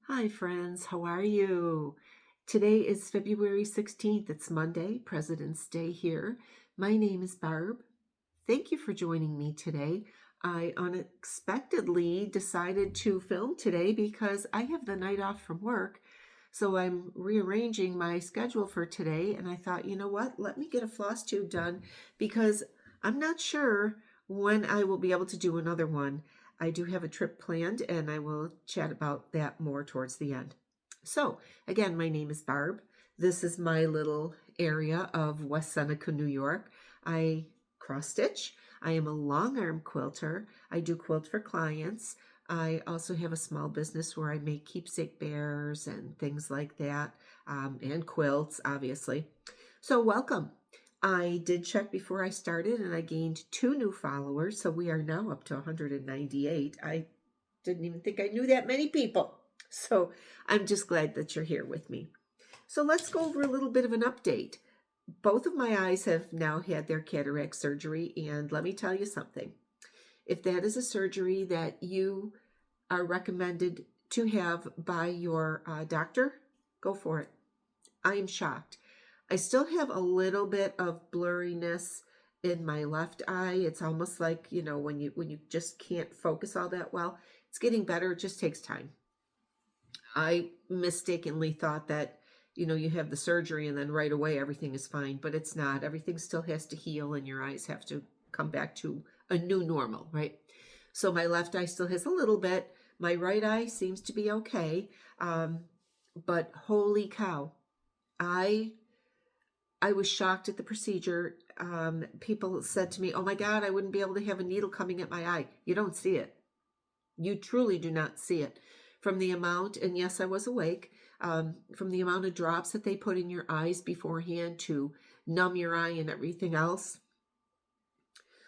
Hi, friends. How are you? Today is February 16th. It's Monday, President's Day here. My name is Barb. Thank you for joining me today. I unexpectedly decided to film today because I have the night off from work. So I'm rearranging my schedule for today, and I thought, you know what? Let me get a floss tube done because I'm not sure when I will be able to do another one. I do have a trip planned, and I will chat about that more towards the end. So, again, my name is Barb. This is my little area of West Seneca, New York. I cross stitch. I am a long arm quilter. I do quilt for clients. I also have a small business where I make keepsake bears and things like that, and quilts, obviously. So, welcome. I did check before I started and I gained 2 new followers, so we are now up to 198. I didn't even think I knew that many people. So I'm just glad that you're here with me. So let's go over a little bit of an update. Both of my eyes have now had their cataract surgery, and let me tell you something. If that is a surgery that you are recommended to have by your doctor, go for it. I am shocked. I still have a little bit of blurriness in my left eye. It's almost like, when you just can't focus all that well. It's getting better. It just takes time. I mistakenly thought that, you have the surgery and then right away everything is fine, but it's not. Everything still has to heal and your eyes have to come back to a new normal, right? So my left eye still has a little bit. My right eye seems to be okay. But holy cow, I was shocked at the procedure. People said to me, "Oh my God, I wouldn't be able to have a needle coming at my eye." You don't see it. You truly do not see it. From the amount, and yes, I was awake, from the amount of drops that they put in your eyes beforehand to numb your eye and everything else.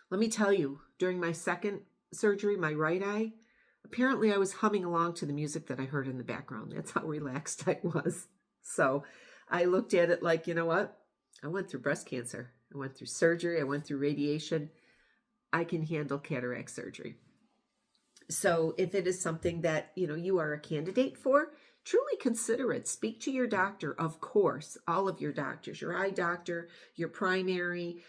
Let me tell you, during my second surgery, my right eye, apparently I was humming along to the music that I heard in the background. That's how relaxed I was. So I looked at it like, you know what? I went through breast cancer. I went through surgery. I went through radiation. I can handle cataract surgery. So if it is something that, you are a candidate for, truly consider it. Speak to your doctor, of course, all of your doctors, your eye doctor, your primary.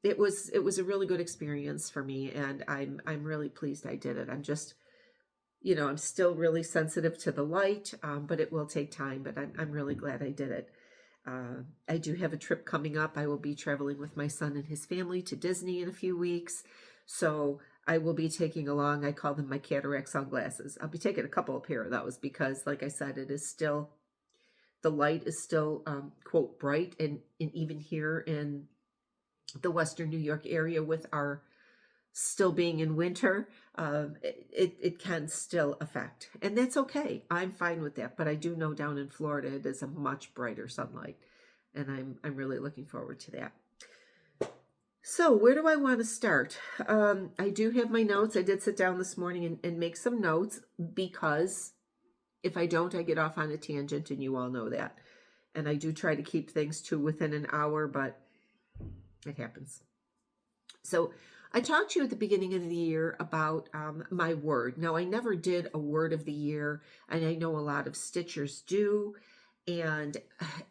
It was a really good experience for me, and I'm really pleased I did it. I'm just, I'm still really sensitive to the light, but it will take time. But I'm really glad I did it. I do have a trip coming up. I will be traveling with my son and his family to Disney in a few weeks. So I will be taking along, I call them my cataract sunglasses. I'll be taking a couple of pair of those because, like I said, it is still, the light is still, quote, bright. And even here in the Western New York area with our still being in winter, it can still affect. And that's okay. I'm fine with that. But I do know down in Florida, it is a much brighter sunlight. And I'm really looking forward to that. So where do I want to start? I do have my notes. I did sit down this morning and make some notes because if I don't, I get off on a tangent, and you all know that. And I do try to keep things to within an hour, but it happens. So I talked to you at the beginning of the year about my word. Now, I never did a word of the year, and I know a lot of stitchers do. And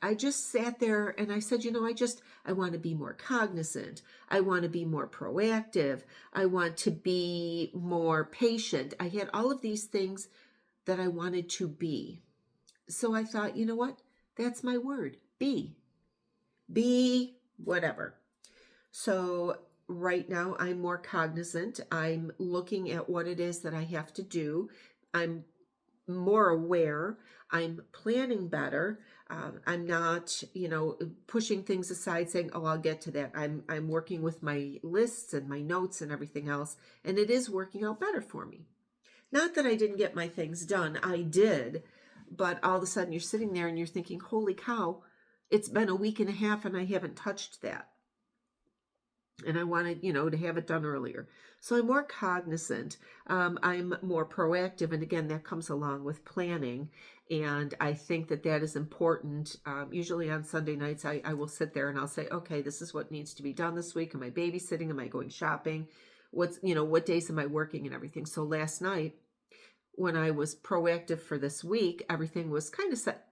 I just sat there and I said, I want to be more cognizant. I want to be more proactive. I want to be more patient. I had all of these things that I wanted to be. So I thought, you know what? That's my word. Be. Be whatever. So right now I'm more cognizant. I'm looking at what it is that I have to do. I'm more aware. I'm planning better. I'm not, pushing things aside saying, "Oh, I'll get to that." I'm working with my lists and my notes and everything else, and it is working out better for me. Not that I didn't get my things done. I did, but all of a sudden you're sitting there and you're thinking, "Holy cow, it's been a week and a half and I haven't touched that." And I wanted, to have it done earlier. So I'm more cognizant. I'm more proactive. And again, that comes along with planning. And I think that that is important. Usually on Sunday nights, I will sit there and I'll say, okay, this is what needs to be done this week. Am I babysitting? Am I going shopping? What days am I working and everything? So last night, when I was proactive for this week, everything was kind of set,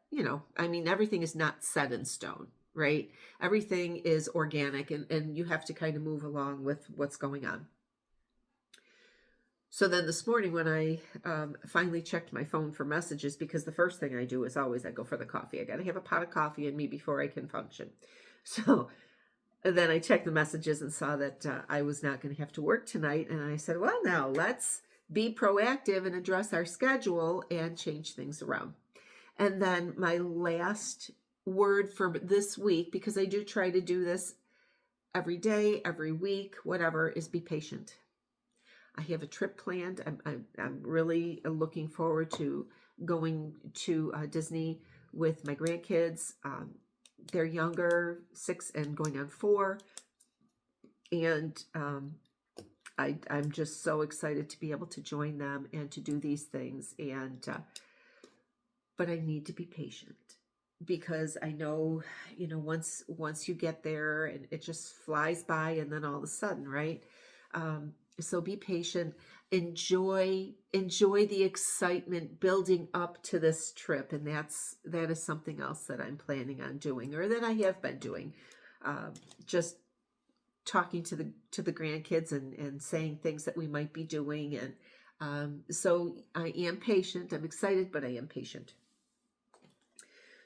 everything is not set in stone, right? Everything is organic, and you have to kind of move along with what's going on. So then this morning when I finally checked my phone for messages, because the first thing I do is always I go for the coffee. I got to have a pot of coffee in me before I can function. So then I checked the messages and saw that I was not going to have to work tonight. And I said, well, now let's be proactive and address our schedule and change things around. And then my last word for this week, because I do try to do this every day, every week, whatever, is be patient. I have a trip planned. I'm really looking forward to going to Disney with my grandkids. They're younger, 6 and going on 4. And I'm just so excited to be able to join them and to do these things. And but I need to be patient, because I know, once you get there and it just flies by, and then all of a sudden, right? So be patient, enjoy the excitement building up to this trip. And that is something else that I'm planning on doing, or that I have been doing. Just talking to the grandkids and saying things that we might be doing. And so I am patient. I'm excited, but I am patient.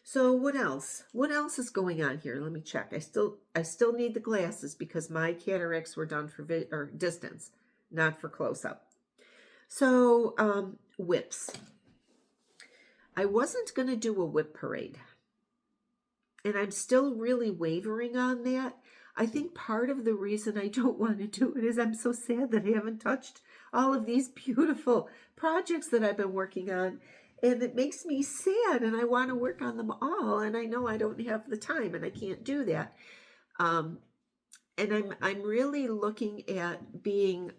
So what else? What else is going on here? Let me check. I still need the glasses, because my cataracts were done for distance, not for close-up. So whips. I wasn't going to do a whip parade, and I'm still really wavering on that. I think part of the reason I don't want to do it is I'm so sad that I haven't touched all of these beautiful projects that I've been working on. And it makes me sad, and I want to work on them all, and I know I don't have the time, and I can't do that. And I'm really looking at being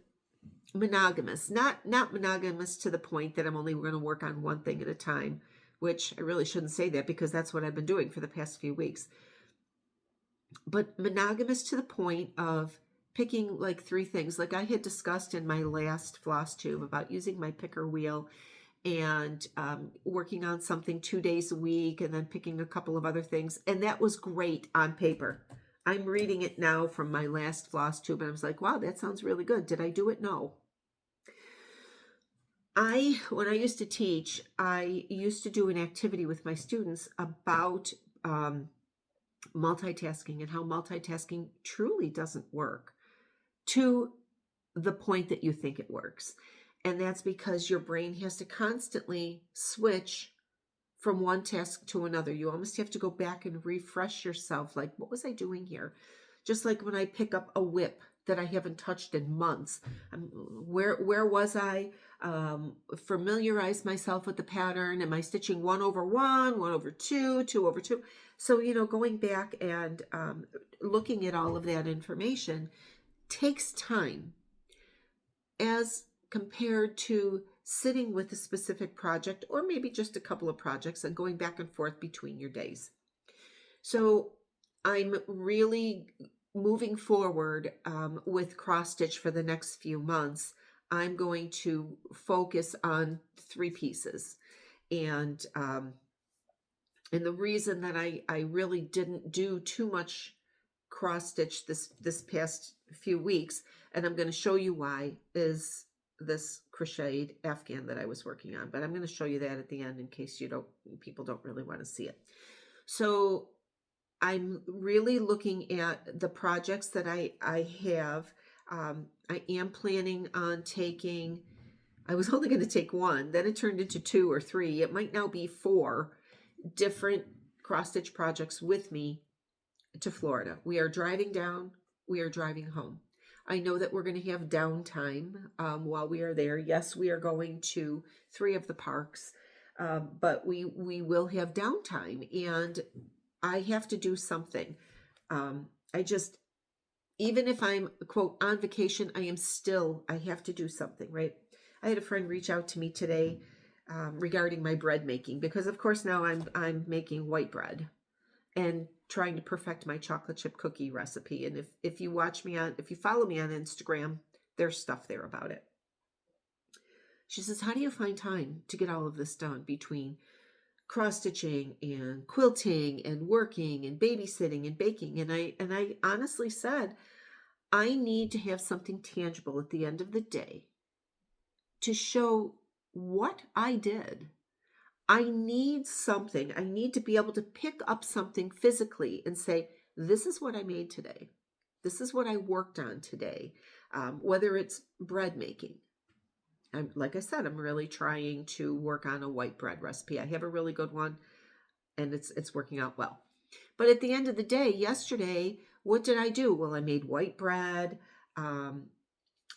monogamous, not monogamous to the point that I'm only going to work on one thing at a time, which I really shouldn't say that, because that's what I've been doing for the past few weeks. But monogamous to the point of picking like 3 things, like I had discussed in my last floss tube about using my picker wheel and working on something 2 days a week, and then picking a couple of other things. And that was great on paper. I'm reading it now from my last floss tube, and I was like, wow, that sounds really good. Did I do it? No. When I used to teach, I used to do an activity with my students about multitasking, and how multitasking truly doesn't work to the point that you think it works. And that's because your brain has to constantly switch from one task to another. You almost have to go back and refresh yourself. Like, what was I doing here? Just like when I pick up a whip that I haven't touched in months. Where was I? Familiarize myself with the pattern. Am I stitching 1 over 1, 1 over 2, 2 over 2? So, going back and looking at all of that information takes time, as compared to sitting with a specific project, or maybe just a couple of projects, and going back and forth between your days. So I'm really moving forward with cross stitch for the next few months. I'm going to focus on 3 pieces. And the reason that I really didn't do too much cross stitch this past few weeks, and I'm going to show you why, is this crocheted afghan that I was working on. But I'm going to show you that at the end, in case people don't really want to see it. So I'm really looking at the projects that I have. I am planning on taking, I was only going to take 1, then it turned into 2 or 3. It might now be 4 different cross stitch projects with me to Florida. We are driving down, we are driving home. I know that we're going to have downtime while we are there. Yes, we are going to 3 of the parks, but we will have downtime, and I have to do something. Even if I'm, quote, on vacation, I have to do something, right? I had a friend reach out to me today regarding my bread making, because of course now I'm making white bread and trying to perfect my chocolate chip cookie recipe. And if you follow me on Instagram, there's stuff there about it. She says, how do you find time to get all of this done between cross-stitching and quilting and working and babysitting and baking? And I honestly said, I need to have something tangible at the end of the day to show what I did. I need something. I need to be able to pick up something physically and say, this is what I made today. This is what I worked on today. Whether it's bread making. Like I said, I'm really trying to work on a white bread recipe. I have a really good one, and it's working out well. But at the end of the day, yesterday, what did I do? Well, I made white bread.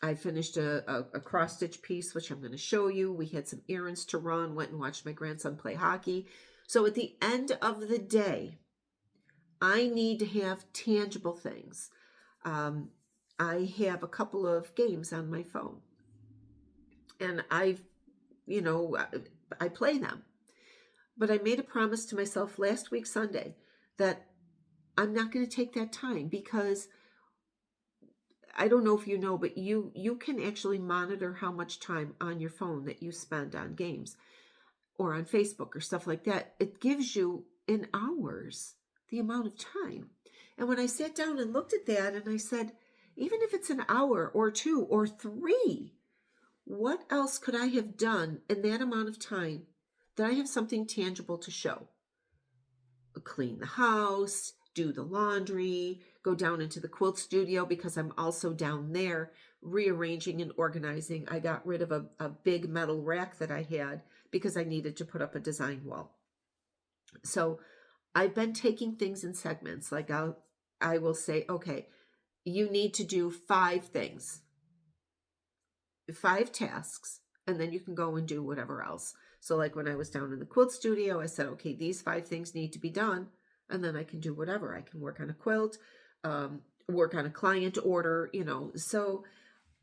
I finished a cross-stitch piece, which I'm going to show you. We had some errands to run, went and watched my grandson play hockey. So at the end of the day, I need to have tangible things. I have a couple of games on my phone. And I play them. But I made a promise to myself last week, Sunday, that I'm not going to take that time, because I don't know if you know, but you can actually monitor how much time on your phone that you spend on games or on Facebook or stuff like that. It gives you in hours the amount of time. And when I sat down and looked at that, and I said, even if it's an hour or 2 or 3, what else could I have done in that amount of time that I have something tangible to show? Clean the house, do the laundry, go down into the quilt studio, because I'm also down there rearranging and organizing. I got rid of a big metal rack that I had because I needed to put up a design wall. So I've been taking things in segments. Like I will say, okay, you need to do 5 things, 5 tasks, and then you can go and do whatever else. So like when I was down in the quilt studio, I said, okay, these 5 things need to be done, and then I can do whatever. I can work on a quilt, work on a client order, So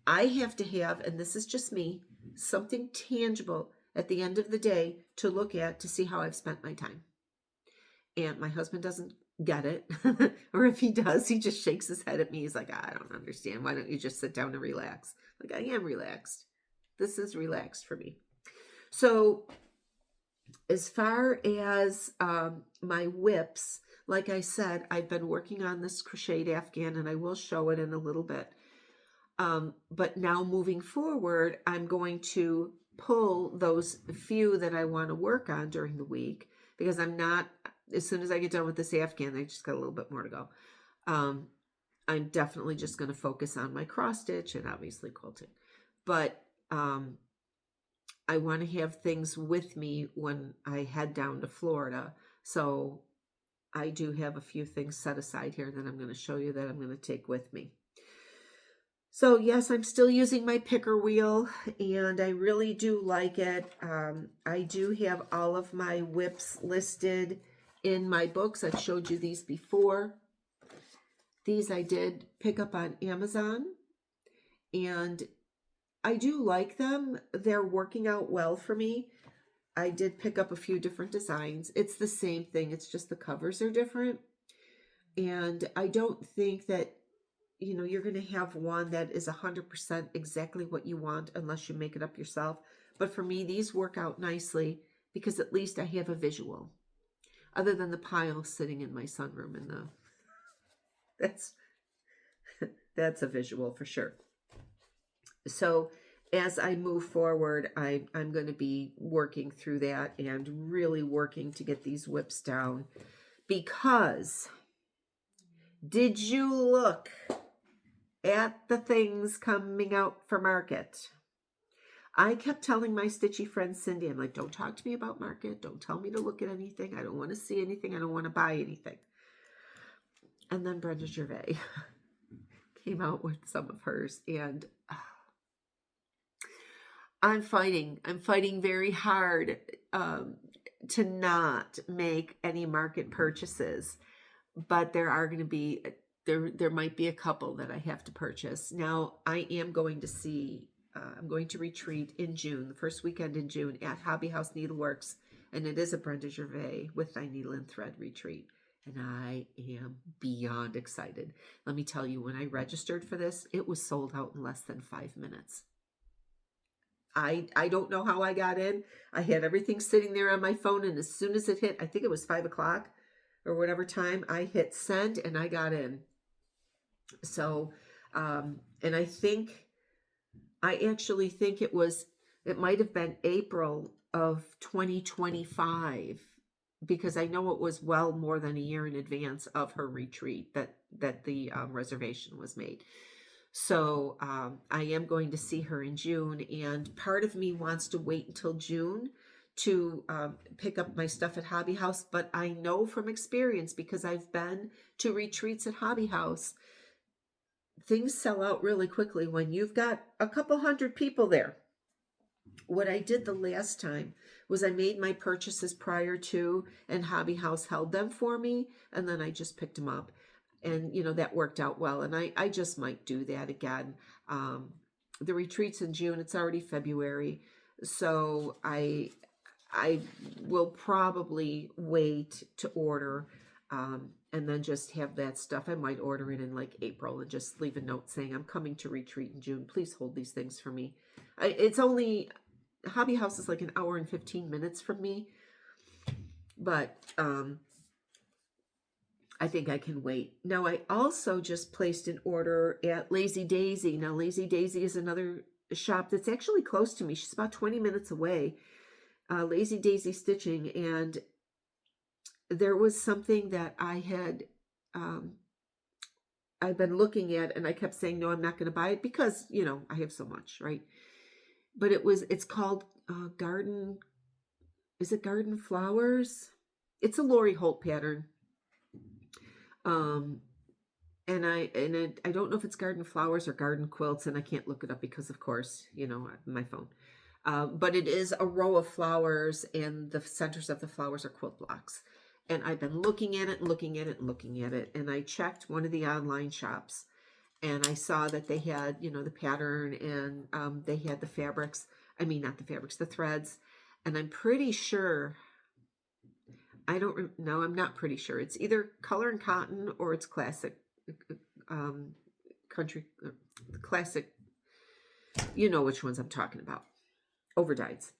I have to have, and this is just me, something tangible at the end of the day to look at to see how I've spent my time. And my husband doesn't get it. Or if he does, he just shakes his head at me. He's like, I don't understand. Why don't you just sit down and relax? Like, I am relaxed. This is relaxed for me. So as far as my whips, like I said, I've been working on this crocheted afghan, and I will show it in a little bit. But now moving forward, I'm going to pull those few that I want to work on during the week, because I'm not, as soon as I get done with this afghan, I just got a little bit more to go. I'm definitely just going to focus on my cross stitch and obviously quilting. But I want to have things with me when I head down to Florida. So I do have a few things set aside here that I'm going to show you that I'm going to take with me. So yes, I'm still using my picker wheel, and I really do like it. I do have all of my whips listed in my books. I've showed you these before. These I did pick up on Amazon, and I do like them. They're working out well for me. I did pick up a few different designs. It's the same thing. It's just the covers are different. And I don't think that you're going to have one that is 100% exactly what you want unless you make it up yourself. But for me, these work out nicely because at least I have a visual. Other than the pile sitting in my sunroom, and that's a visual for sure. So as I move forward, I'm going to be working through that and really working to get these whips down. Because did you look at the things coming out for market? I kept telling my stitchy friend Cindy, I'm like, don't talk to me about market. Don't tell me to look at anything. I don't want to see anything. I don't want to buy anything. And then Brenda Gervais came out with some of hers, and I'm fighting very hard to not make any market purchases, but there are going to be, there might be a couple that I have to purchase. Now, I am going to see, I'm going to retreat in June, the first weekend in June at Hobby House Needleworks, and it is a Brenda Gervais with Thy Needle and Thread retreat. And I am beyond excited. Let me tell you, when I registered for this, it was sold out in less than 5 minutes. I don't know how I got in. I had everything sitting there on my phone, and as soon as it hit, I think it was 5 o'clock or whatever time, I hit send and I got in. So, and I actually think it might have been April of 2025, because I know it was well more than a year in advance of her retreat that the reservation was made. So I am going to see her in June, and part of me wants to wait until June to pick up my stuff at Hobby House. But I know from experience, because I've been to retreats at Hobby House, things sell out really quickly when you've got a couple hundred people there. What I did the last time was I made my purchases prior to, and Hobby House held them for me, and then I just picked them up. And, that worked out well. And I just might do that again. The retreat's in June. It's already February. So I will probably wait to order, and then just have that stuff. I might order it in like April and just leave a note saying, I'm coming to retreat in June. Please hold these things for me. Hobby House is like an hour and 15 minutes from me. But I think I can wait. Now, I also just placed an order at Lazy Daisy. Now, Lazy Daisy is another shop that's actually close to me. She's about 20 minutes away. Lazy Daisy Stitching. And there was something that I've been looking at, and I kept saying, no, I'm not going to buy it because, I have so much, right? But it's called Garden. Is it Garden Flowers? It's a Lori Holt pattern. And I don't know if it's Garden Flowers or Garden Quilts, and I can't look it up because, of course, my phone. But it is a row of flowers, and the centers of the flowers are quilt blocks. And I've been looking at it and looking at it and looking at it. And I checked one of the online shops, and I saw that they had, the pattern, and they had the fabrics. I mean, not the fabrics, the threads. And I'm pretty sure, I'm not pretty sure. It's either color and cotton or it's classic, country, classic. You know which ones I'm talking about. Overdyes.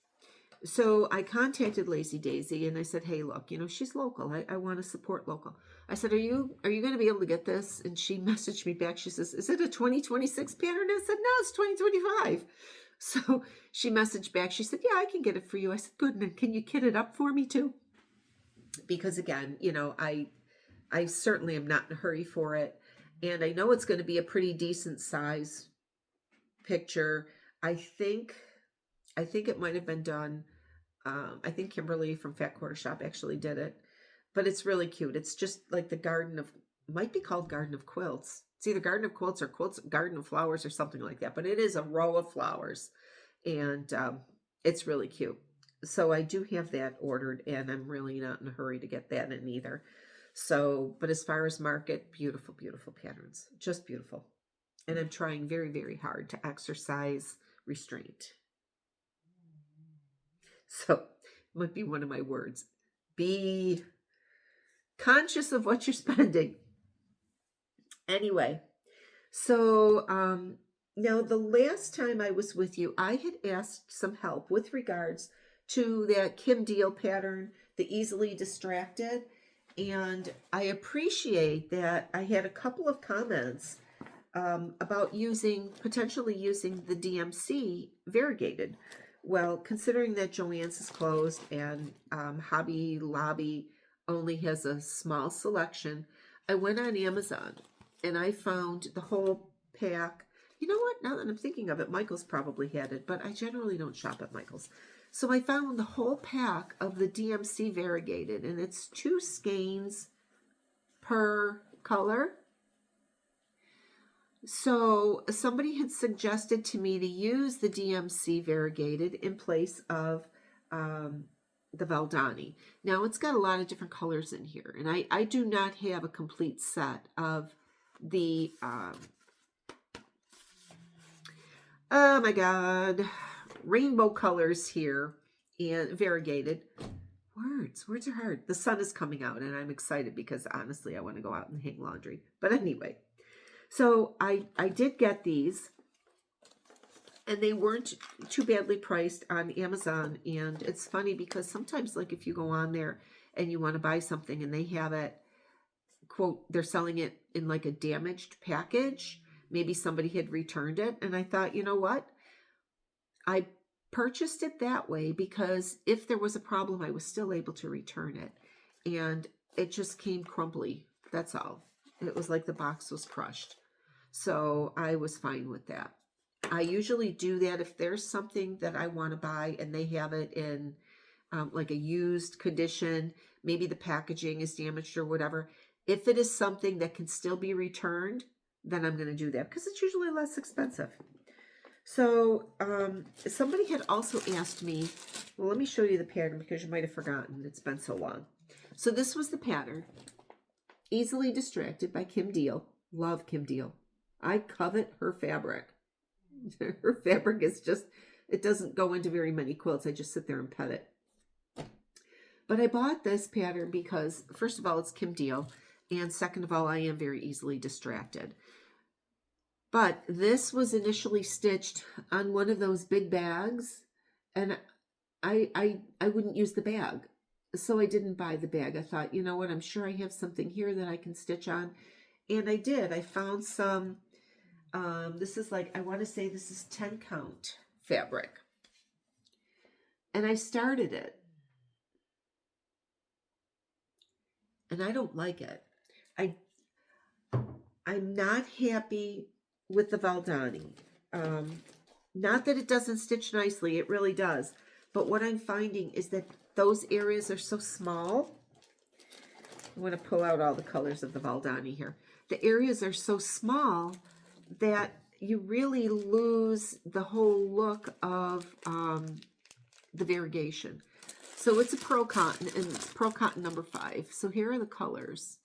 So I contacted Lazy Daisy and I said, hey, look, she's local. I want to support local. I said, are you going to be able to get this? And she messaged me back. She says, is it a 2026 pattern? I said, no, it's 2025. So she messaged back. She said, yeah, I can get it for you. I said, good. And then can you kit it up for me too? Because again, I certainly am not in a hurry for it. And I know it's going to be a pretty decent size picture. I think it might have been done. I think Kimberly from Fat Quarter Shop actually did it, but it's really cute. It's just like the might be called Garden of Quilts. It's either Garden of Quilts or Garden of Flowers or something like that, but it is a row of flowers, and it's really cute. So I do have that ordered, and I'm really not in a hurry to get that in either. So, but as far as market, beautiful, beautiful patterns, just beautiful. And I'm trying very, very hard to exercise restraint. So, might be one of my words. Be conscious of what you're spending. Anyway, so now the last time I was with you, I had asked some help with regards to that Kim Deal pattern, the Easily Distracted. And I appreciate that I had a couple of comments about potentially using the DMC variegated. Well, considering that Joann's is closed and Hobby Lobby only has a small selection, I went on Amazon and I found the whole pack. You know what? Now that I'm thinking of it, Michael's probably had it, but I generally don't shop at Michael's. So I found the whole pack of the DMC variegated, and it's 2 skeins per color. So somebody had suggested to me to use the DMC variegated in place of the Valdani. Now it's got a lot of different colors in here, and I do not have a complete set of the oh my god, rainbow colors here and variegated. Words are hard. The sun is coming out and I'm excited because honestly I want to go out and hang laundry. But anyway, so I did get these, And they weren't too badly priced on Amazon. And it's funny because sometimes, like, if you go on there and you want to buy something and they have it, quote, they're selling it in like a damaged package. Maybe somebody had returned it. And I thought, you know what? I purchased it that way because if there was a problem, I was still able to return it. And it just came crumbly. That's all. It was like the box was crushed. So I was fine with that. I usually do that if there's something that I want to buy and they have it in like a used condition, maybe the packaging is damaged or whatever. If it is something that can still be returned, then I'm going to do that because it's usually less expensive. So somebody had also asked me, well, let me show you the pattern because you might have forgotten. It's been so long. So this was the pattern. Easily Distracted by Kim Deal. Love Kim Deal. I covet her fabric. Her fabric is just, it doesn't go into very many quilts. I just sit there and pet it. But I bought this pattern because, first of all, it's Kim Deal. And second of all, I am very easily distracted. But this was initially stitched on one of those big bags. And I wouldn't use the bag. So I didn't buy the bag. I thought, you know what, I'm sure I have something here that I can stitch on. And I did. I found some, this is like, I want to say this is 10 count fabric. And I started it. And I don't like it. I'm not happy with the Valdani. Not that it doesn't stitch nicely, it really does. But what I'm finding is that those areas are so small. I want to pull out all the colors of the Valdani here. The areas are so small that you really lose the whole look of the variegation. So it's a pearl cotton, and it's pearl cotton number 5. So here are the colors.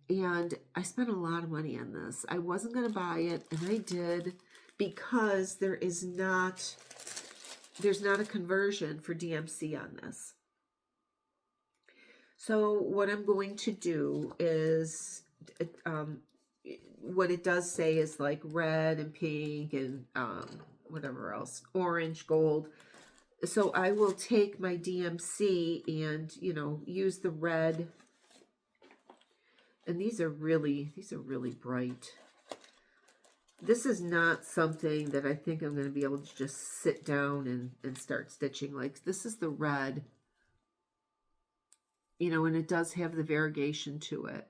And I spent a lot of money on this. I wasn't going to buy it, and I did because there's not a conversion for DMC on this. So what I'm going to do is, what it does say is like red and pink and whatever else, orange, gold. So I will take my DMC and, you know, use the red. And these are really bright. This is not something that I think I'm going to be able to just sit down and start stitching. Like, this is the red, you know, and it does have the variegation to it.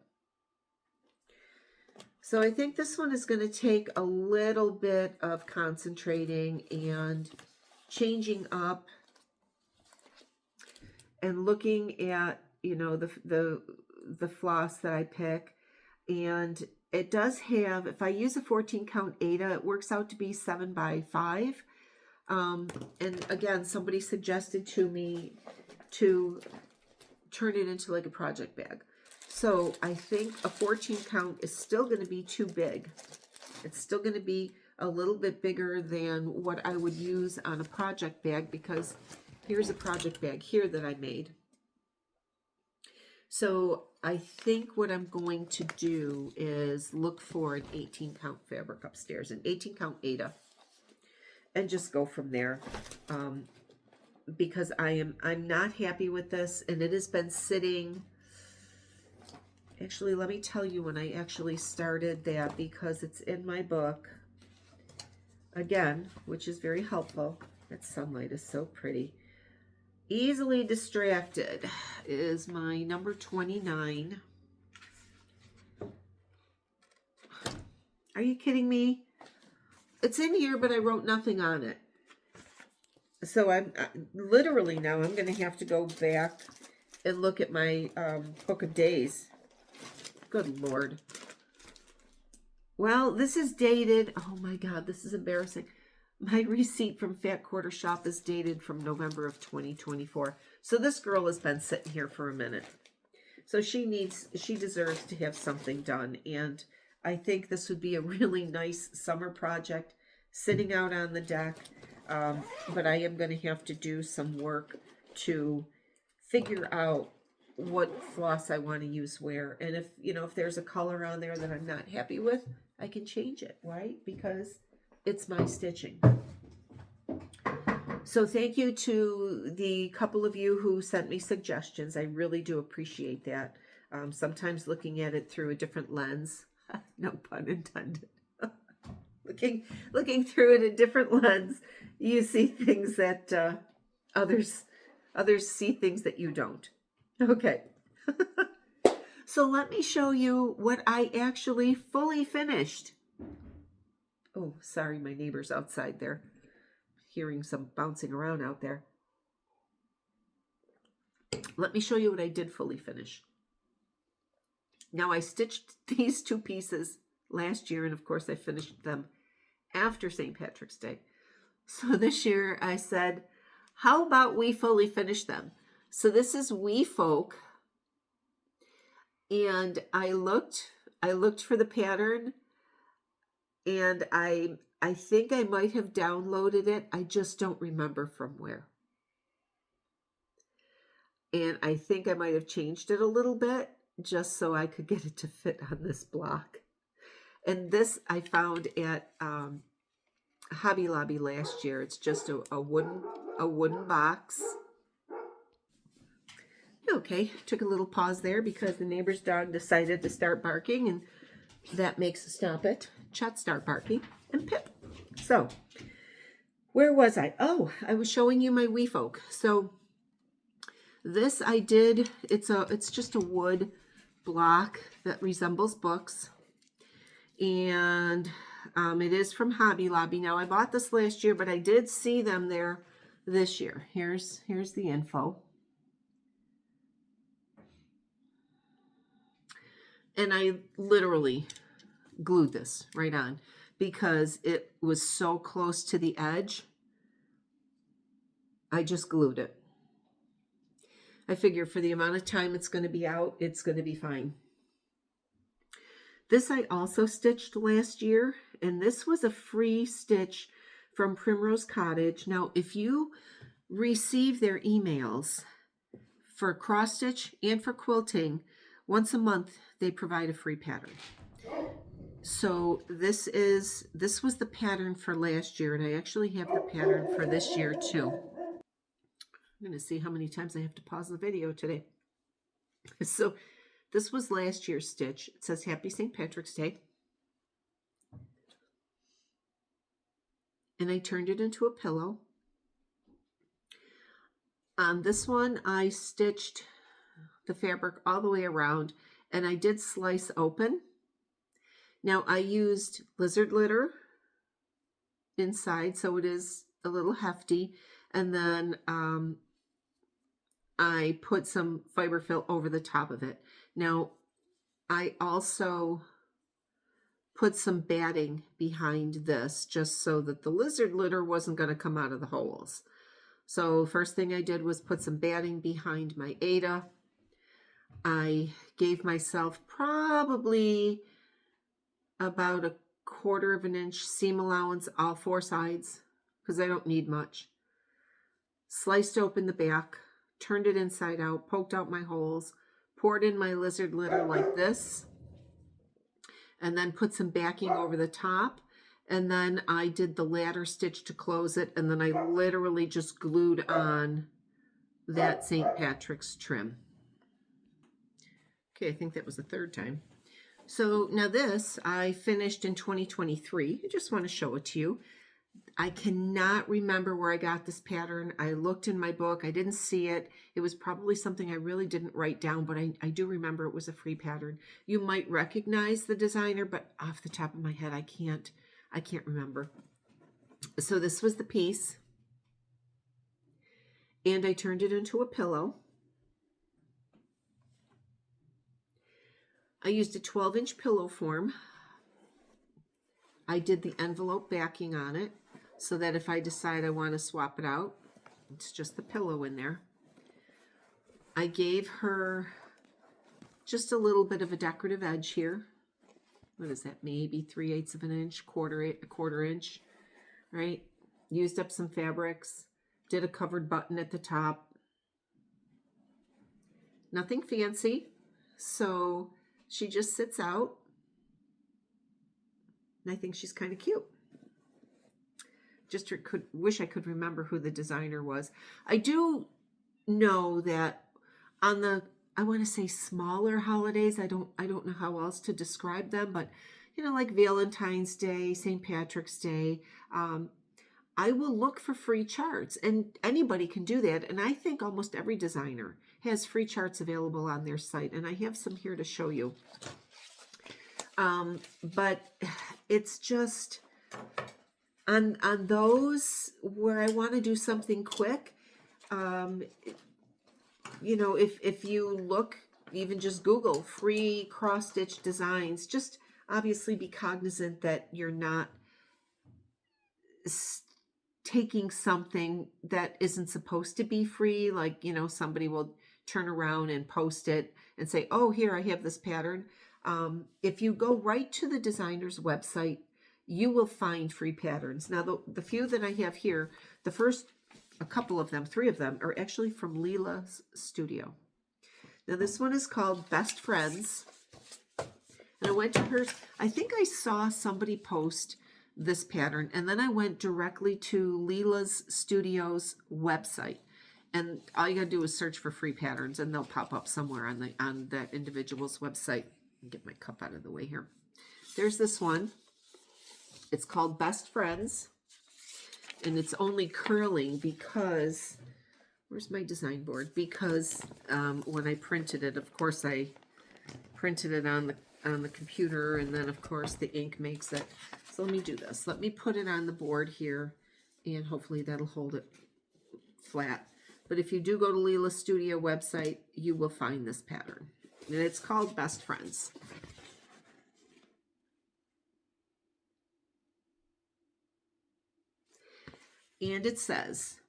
So I think this one is going to take a little bit of concentrating and changing up and looking at, you know, the floss that I pick. And it does have, if I use a 14 count Aida, it works out to be 7 by 5. And again, somebody suggested to me to turn it into like a project bag. So I think a 14 count is still going to be too big. It's still going to be a little bit bigger than what I would use on a project bag, because here's a project bag here that I made. So I think what I'm going to do is look for an 18 count fabric upstairs, an 18 count Aida, and just go from there. Because I'm not happy with this, and it has been sitting. Actually, let me tell you when I actually started that, because it's in my book again, which is very helpful. That sunlight is so pretty. Easily Distracted is my number 29. Are you kidding me? It's in here, but I wrote nothing on it. So I'm literally now I'm going to have to go back and look at my book of days. Good Lord. Well, this is dated. Oh my God, this is embarrassing. My receipt from Fat Quarter Shop is dated from November of 2024. So this girl has been sitting here for a minute. So she deserves to have something done. And I think this would be a really nice summer project sitting out on the deck. But I am going to have to do some work to figure out what floss I want to use where. And if, you know, if there's a color on there that I'm not happy with, I can change it, right? Because it's my stitching. So thank you to the couple of you who sent me suggestions. I really do appreciate that. Sometimes looking at it through a different lens, no pun intended. looking through it a different lens, you see things that others see things that you don't. Okay. So let me show you what I actually fully finished. Oh, sorry, my neighbor's outside there. Hearing some bouncing around out there. Let me show you what I did fully finish. Now, I stitched these two pieces last year, and of course I finished them after St. Patrick's Day. So this year I said, how about we fully finish them? So this is We Folk, and I looked for the pattern, and I think I might have downloaded it. I just don't remember from where. And I think I might have changed it a little bit just so I could get it to fit on this block. And this I found at Hobby Lobby last year. It's just a wooden box. Okay, took a little pause there because the neighbor's dog decided to start barking, and that makes stop it. Chet start barking, and Pip. So, where was I? Oh, I was showing you my Wee Folk. So, this I did, it's just a wood block that resembles books. And it is from Hobby Lobby. Now, I bought this last year, but I did see them there this year. Here's the info. And I literally glued this right on because it was so close to the edge. I just glued it. I figure for the amount of time it's going to be out, it's going to be fine. This I also stitched last year, and this was a free stitch from Primrose Cottage. Now, if you receive their emails for cross stitch and for quilting, once a month they provide a free pattern. So this was the pattern for last year, and I actually have the pattern for this year too. I'm going to see how many times I have to pause the video today. So this was last year's stitch. It says Happy St. Patrick's Day. And I turned it into a pillow. On this one, I stitched the fabric all the way around, and I did slice open. Now, I used lizard litter inside, so it is a little hefty. And then I put some fiber fill over the top of it. Now, I also put some batting behind this just so that the lizard litter wasn't going to come out of the holes. So first thing I did was put some batting behind my Ada. I gave myself probably about 1/4 of an inch seam allowance all 4 sides because I don't need much. Sliced open the back, turned it inside out, poked out my holes, poured in my lizard litter like this, and then put some backing over the top. And then I did the ladder stitch to close it, and then I literally just glued on that St. Patrick's trim. Okay, I think that was the 3rd time. So now this I finished in 2023. I just want to show it to you. I cannot remember where I got this pattern. I looked in my book. I didn't see it. It was probably something I really didn't write down, but I do remember it was a free pattern. You might recognize the designer, but off the top of my head, I can't remember. So this was the piece, and I turned it into a pillow. I used a 12-inch pillow form. I did the envelope backing on it so that if I decide I want to swap it out, it's just the pillow in there. I gave her just a little bit of a decorative edge here. What is that? Maybe 3/8 of an inch, a quarter inch, right? Used up some fabrics, did a covered button at the top. Nothing fancy, so she just sits out. And I think she's kind of cute. wish I could remember who the designer was. I do know that on the, I want to say smaller holidays, I don't know how else to describe them, but like Valentine's Day, St. Patrick's Day, I will look for free charts, and anybody can do that. And I think almost every designer has free charts available on their site, and I have some here to show you. But it's just on those where I want to do something quick. If you look, even just Google free cross stitch designs, just obviously be cognizant that you're not taking something that isn't supposed to be free. Like, somebody will turn around and post it and say, oh, here, I have this pattern. If you go right to the designer's website, you will find free patterns. Now, the few that I have here, the first, a couple of them, 3 of them, are actually from Lila's studio. Now, this one is called Best Friends. And I went to her, I think I saw somebody post this pattern, and then I went directly to Lila's studio's website. And all you gotta do is search for free patterns, and they'll pop up somewhere on that individual's website. Get my cup out of the way here. There's this one. It's called Best Friends, and it's only curling because, where's my design board? Because when I printed it, of course I printed it on the computer, and then of course the ink makes it. So let me do this. Let me put it on the board here, and hopefully that'll hold it flat. But if you do go to Lila Studio website, you will find this pattern. And it's called Best Friends. And it says,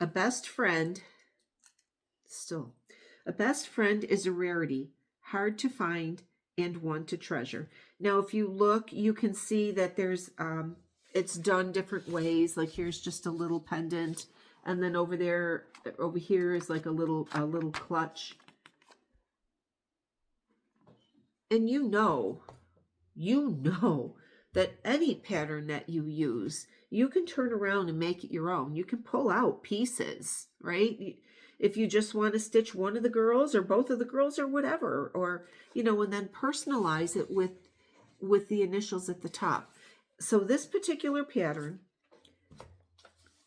a best friend is a rarity, hard to find, and one to treasure. Now, if you look, you can see that there's, it's done different ways. Like here's just a little pendant. And then over here is like a little clutch. And you know that any pattern that you use, you can turn around and make it your own. You can pull out pieces, right? If you just want to stitch one of the girls or both of the girls or whatever, or, and then personalize it with the initials at the top. So this particular pattern,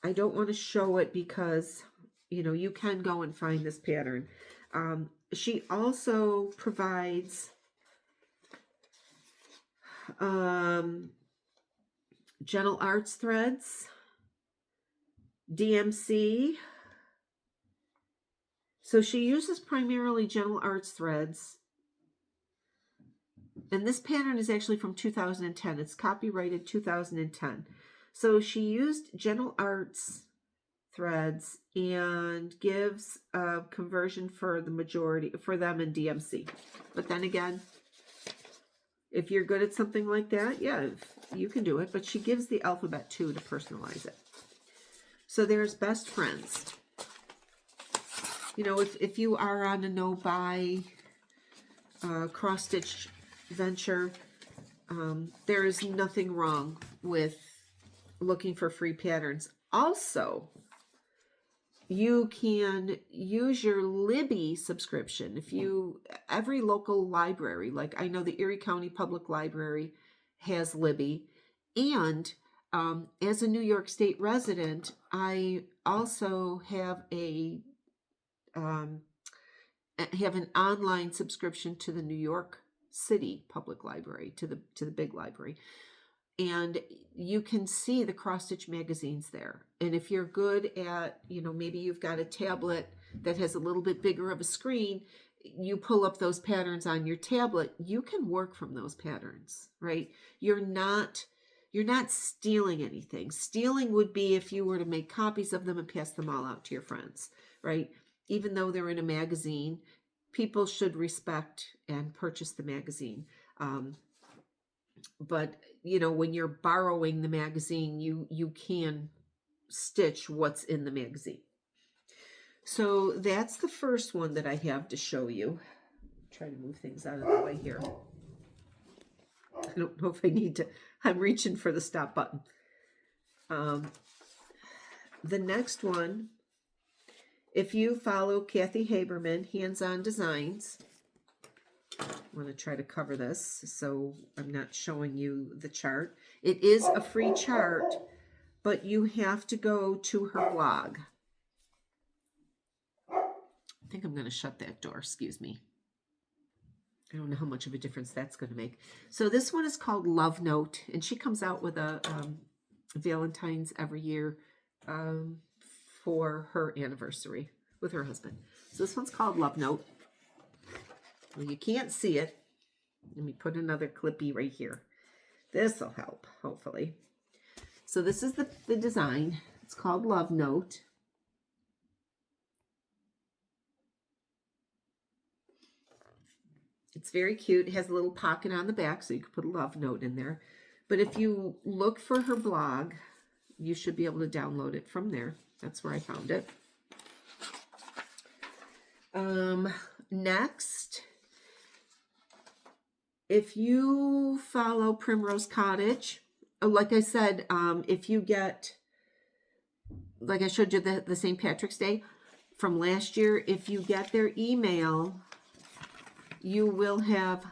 I don't want to show it because, you can go and find this pattern. She also provides Gentle Arts threads, DMC. So she uses primarily Gentle Arts threads. And this pattern is actually from 2010. It's copyrighted 2010. So she used Gentle Arts threads and gives a conversion for the majority, for them in DMC. But then again, if you're good at something like that, yeah, you can do it. But she gives the alphabet too to personalize it. So there's Best Friends. If you are on a no-buy cross-stitch venture, there is nothing wrong with looking for free patterns. Also, you can use your Libby subscription. Every local library, like I know the Erie County Public Library has Libby, and as a New York State resident, I also have an online subscription to the New York City Public Library, to the big library. And you can see the cross-stitch magazines there. And if you're good at, maybe you've got a tablet that has a little bit bigger of a screen, you pull up those patterns on your tablet, you can work from those patterns, right? You're not stealing anything. Stealing would be if you were to make copies of them and pass them all out to your friends, right? Even though they're in a magazine, people should respect and purchase the magazine. But when you're borrowing the magazine, you can stitch what's in the magazine. So that's the first one that I have to show you. Try to move things out of the way here. I don't know if I need to. I'm reaching for the stop button. The next one, if you follow Kathy Haberman, Hands-On Designs, I want to try to cover this so I'm not showing you the chart. It is a free chart, but you have to go to her blog. I think I'm going to shut that door, excuse me. I don't know how much of a difference that's going to make. So this one is called Love Note, and she comes out with a Valentine's every year for her anniversary with her husband. So this one's called Love Note. Well, you can't see it. Let me put another clippy right here. This will help, hopefully. So this is the design. It's called Love Note. It's very cute. It has a little pocket on the back, so you can put a love note in there. But if you look for her blog, you should be able to download it from there. That's where I found it. Next, if you follow Primrose Cottage, like I said, if you get, like I showed you the St. Patrick's Day from last year, if you get their email, you will have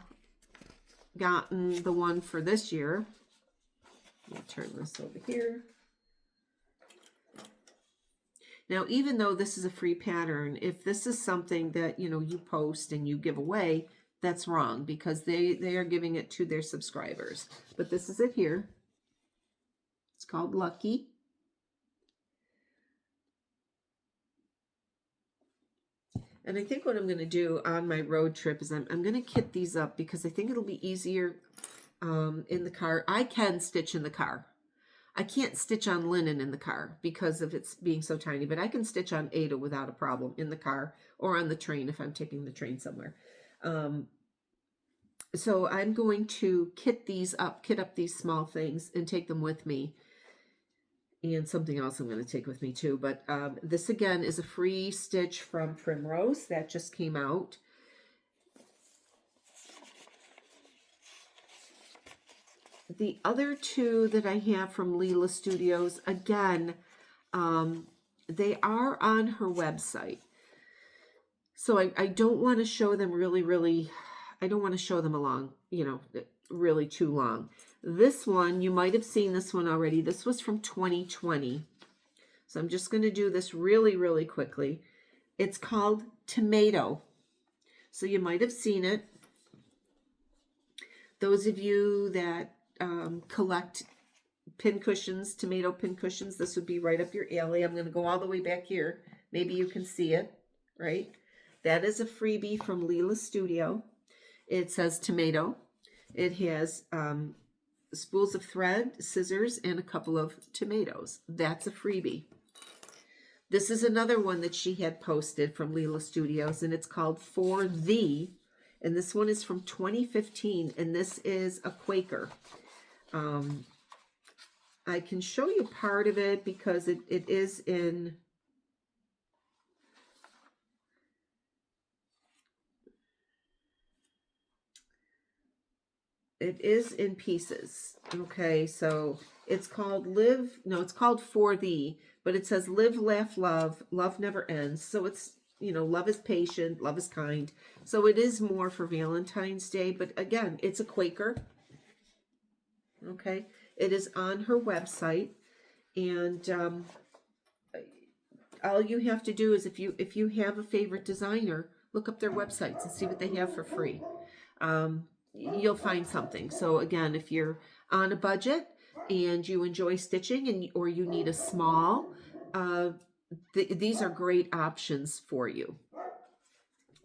gotten the one for this year. Let me turn this over here. Now, even though this is a free pattern, if this is something that, you know, you post and you give away, that's wrong because they are giving it to their subscribers. But this is it here. It's called Lucky. And I think what I'm going to do on my road trip is I'm going to kit these up because I think it'll be easier in the car. I can stitch in the car. I can't stitch on linen in the car because of its being so tiny, but I can stitch on Ada without a problem in the car or on the train if I'm taking the train somewhere. So I'm going to kit up these small things and take them with me. And something else I'm going to take with me too. But this again is a free stitch from Primrose that just came out. The other two that I have from Lila Studios, again, they are on her website. So I don't want to show them really, I don't want to show them along, you know, really too long. This one, you might have seen this one already. This was from 2020. So I'm just going to do this really quickly. It's called Tomato. So you might have seen it. Those of you that collect pincushions, tomato pincushions, this would be right up your alley. I'm going to go all the way back here. Maybe you can see it, right? That is a freebie from Lila Studio. It says Tomato. It has spools of thread, scissors, and a couple of tomatoes. That's a freebie. This is another one that she had posted from Lila Studios, and it's called For Thee. And this one is from 2015, and this is a Quaker. I can show you part of it because it is in... It is in pieces. Okay, so it's called it's called For Thee, but it says Live, Laugh, Love, Love Never Ends. So it's, you know, love is patient, love is kind. So it is more for Valentine's Day, but again, it's a Quaker. Okay, it is on her website, and all you have to do is if you have a favorite designer, look up their websites and see what they have for free. You'll find something. So again, if you're on a budget and you enjoy stitching or you need a small, these are great options for you.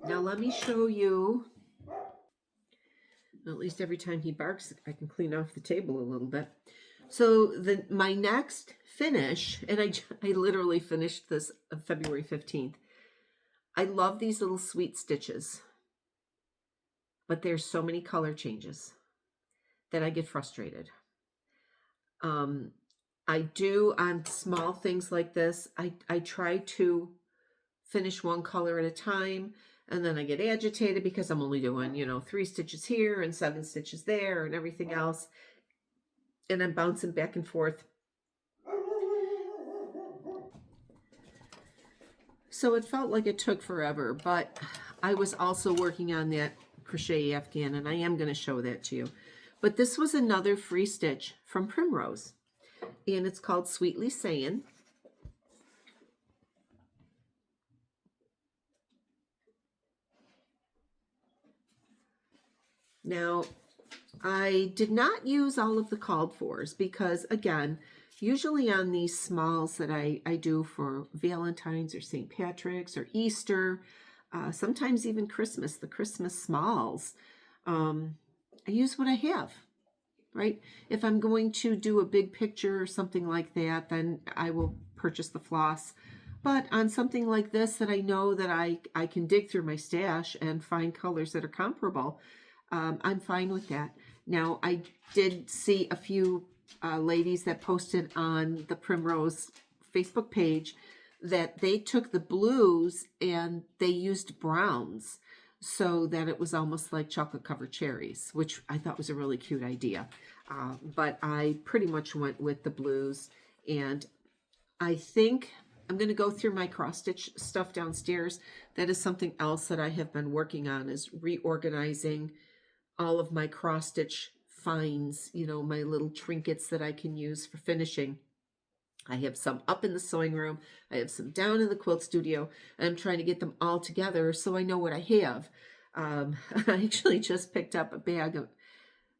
Now let me show you, at least every time he barks, I can clean off the table a little bit. So my next finish, and I literally finished this February 15th. I love these little sweet stitches, but there's so many color changes that I get frustrated. I do on small things like this, I try to finish one color at a time, and then I get agitated because I'm only doing, you know, 3 stitches here and 7 stitches there and everything else. And I'm bouncing back and forth. So it felt like it took forever, but I was also working on that crochet afghan, and I am going to show that to you. But this was another free stitch from Primrose, and it's called Sweetly Sayin'. Now, I did not use all of the called fors because, again, usually on these smalls that I do for Valentine's or St. Patrick's or Easter, sometimes even Christmas, the Christmas smalls, I use what I have, right? If I'm going to do a big picture or something like that, then I will purchase the floss. But on something like this that I know that I can dig through my stash and find colors that are comparable, I'm fine with that. Now, I did see a few ladies that posted on the Primrose Facebook page that they took the blues and they used browns so that it was almost like chocolate covered cherries, which I thought was a really cute idea. But I pretty much went with the blues, and I think I'm going to go through my cross stitch stuff downstairs. That is something else that I have been working on, is reorganizing all of my cross stitch finds, you know, my little trinkets that I can use for finishing. I have some up in the sewing room. I have some down in the quilt studio. And I'm trying to get them all together so I know what I have. I actually just picked up a bag of,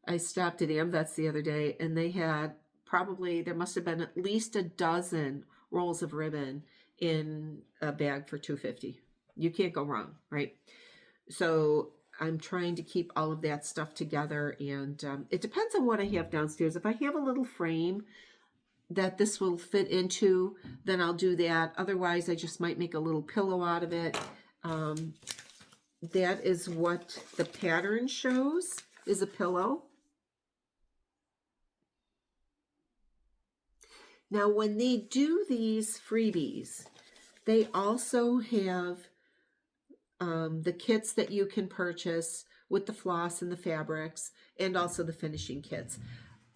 I stopped at Amvets the other day, and they had probably, there must have been at least a dozen rolls of ribbon in a bag for $2.50. You can't go wrong, right? So I'm trying to keep all of that stuff together, and it depends on what I have downstairs. If I have a little frame that this will fit into, then I'll do that. Otherwise, I just might make a little pillow out of it. That is what the pattern shows, is a pillow. Now, when they do these freebies, they also have the kits that you can purchase with the floss and the fabrics, and also the finishing kits.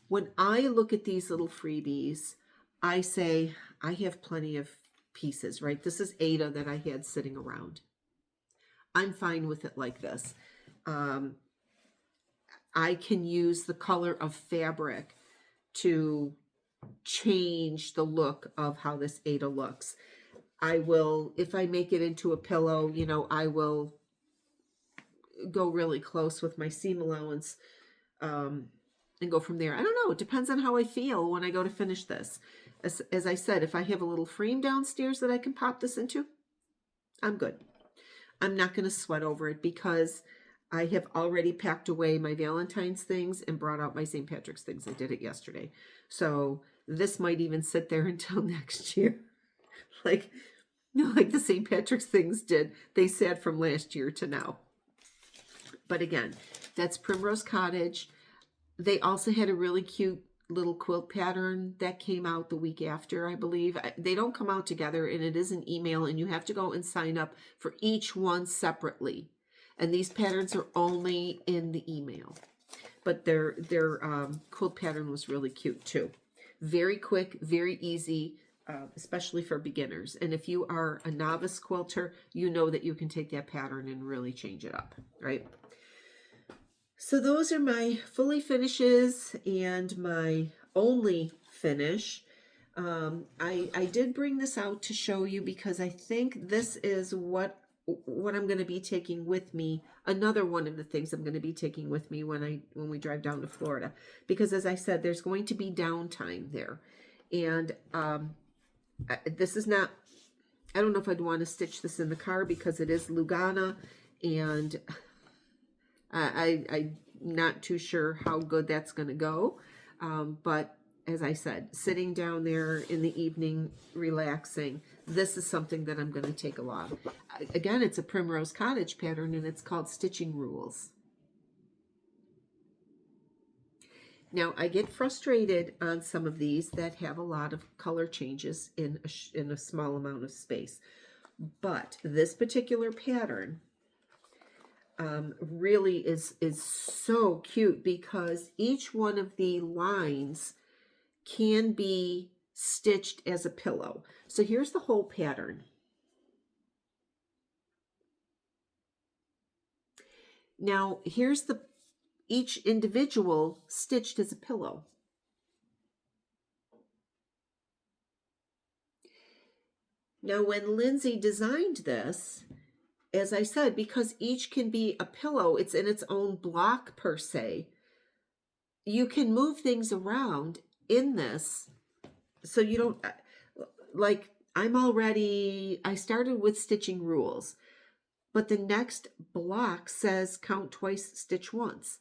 When I look at these little freebies, I say, I have plenty of pieces, right? This is Ada that I had sitting around. I'm fine with it like this. I can use the color of fabric to change the look of how this Ada looks. I will, if I make it into a pillow, you know, I will go really close with my seam allowance and go from there. I don't know. It depends on how I feel when I go to finish this. As I said, if I have a little frame downstairs that I can pop this into, I'm good. I'm not going to sweat over it because I have already packed away my Valentine's things and brought out my St. Patrick's things. I did it yesterday. So this might even sit there until next year. Like the St. Patrick's things did. They sat from last year to now. But again, that's Primrose Cottage. They also had a really cute little quilt pattern that came out the week after, I believe. They don't come out together, and it is an email, and you have to go and sign up for each one separately. And these patterns are only in the email. But their quilt pattern was really cute too. Very quick, very easy. Especially for beginners. And if you are a novice quilter, you know that you can take that pattern and really change it up, right? So those are my fully finishes and my only finish. I did bring this out to show you because I think this is what I'm going to be taking with me. Another one of the things I'm going to be taking with me when we drive down to Florida, because as I said, there's going to be downtime there. And this is not, I don't know if I'd want to stitch this in the car because it is Lugana, and I'm not too sure how good that's going to go. But as I said, sitting down there in the evening, relaxing, this is something that I'm going to take along. Again, it's a Primrose Cottage pattern, and it's called Stitching Rules. Now, I get frustrated on some of these that have a lot of color changes in a small amount of space. But this particular pattern really is so cute because each one of the lines can be stitched as a pillow. So here's the whole pattern. Now here's each individual stitched as a pillow. Now when Lindsay designed this, as I said, because each can be a pillow, it's in its own block per se, you can move things around in this. So you don't, like, I started with stitching rules, but the next block says count twice, stitch once.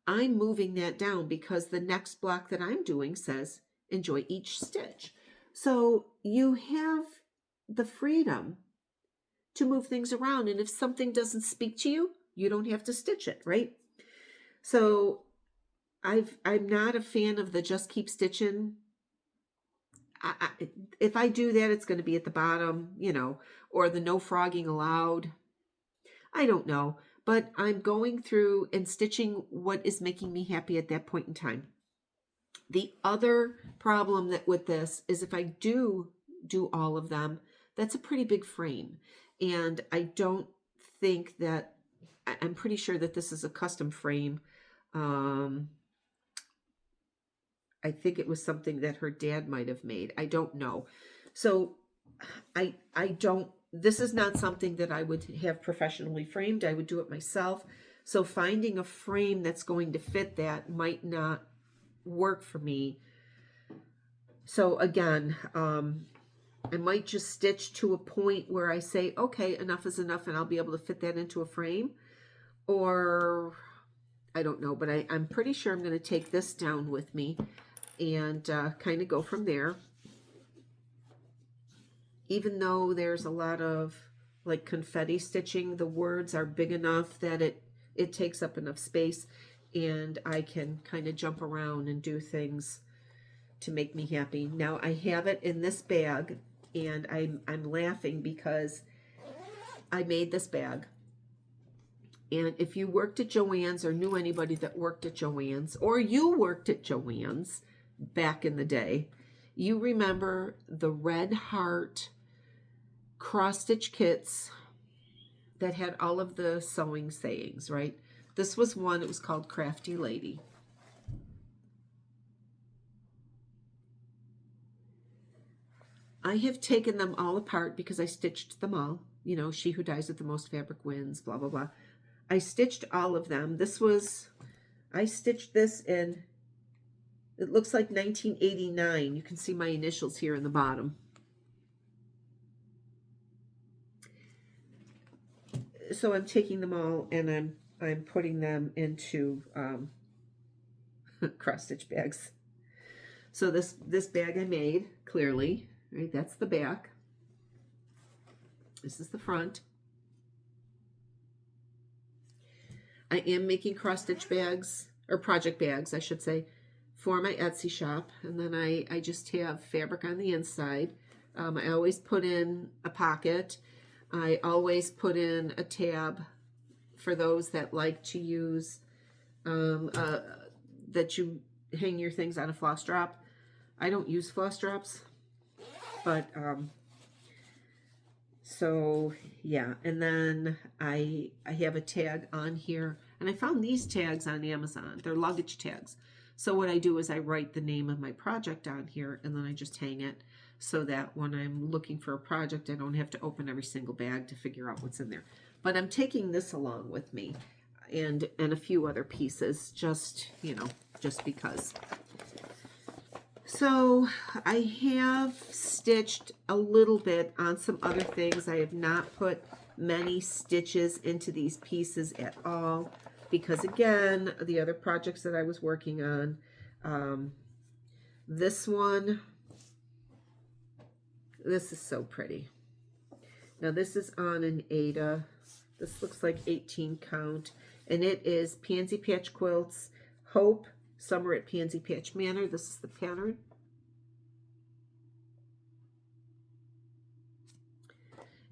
I'm moving that down because the next block that I'm doing says enjoy each stitch. So you have the freedom to move things around. And if something doesn't speak to you, you don't have to stitch it, right? So I'm not a fan of the just keep stitching. If I do that, it's going to be at the bottom, or the no frogging allowed. I don't know, but I'm going through and stitching what is making me happy at that point in time. The other problem with this is if I do all of them, that's a pretty big frame. And I don't think that, I'm pretty sure that this is a custom frame. I think it was something that her dad might have made. I don't know. So I don't, this is not something that I would have professionally framed. I would do it myself. So finding a frame that's going to fit that might not work for me. So again, I might just stitch to a point where I say, okay, enough is enough, and I'll be able to fit that into a frame. Or I don't know, but I'm pretty sure I'm going to take this down with me and kind of go from there. Even though there's a lot of like confetti stitching, the words are big enough that it takes up enough space, and I can kind of jump around and do things to make me happy. Now I have it in this bag, and I'm laughing because I made this bag. And if you worked at Joann's or knew anybody that worked at Joann's, or you worked at Joann's back in the day, you remember the red heart cross-stitch kits that had all of the sewing sayings, right? This was one, it was called Crafty Lady. I have taken them all apart because I stitched them all. She who dies with the most fabric wins, blah, blah, blah. I stitched all of them. I stitched this in, it looks like 1989. You can see my initials here in the bottom. So I'm taking them all and I'm putting them into cross-stitch bags. So this bag I made, clearly, right? That's the back. This is the front. I am making cross-stitch bags, or project bags, I should say, for my Etsy shop. And then I just have fabric on the inside. I always put in a pocket. I always put in a tab for those that like to use, that you hang your things on a floss drop. I don't use floss drops, but, so yeah. And then I have a tag on here, and I found these tags on Amazon. They're luggage tags. So what I do is I write the name of my project on here, and then I just hang it so that when I'm looking for a project, I don't have to open every single bag to figure out what's in there. But I'm taking this along with me, and a few other pieces, just because. So I have stitched a little bit on some other things. I have not put many stitches into these pieces at all because, again, the other projects that I was working on, this one, this is so pretty. Now this is on an Ada. This looks like 18 count, and it is Pansy Patch Quilts, Hope, Summer at Pansy Patch Manor. This is the pattern.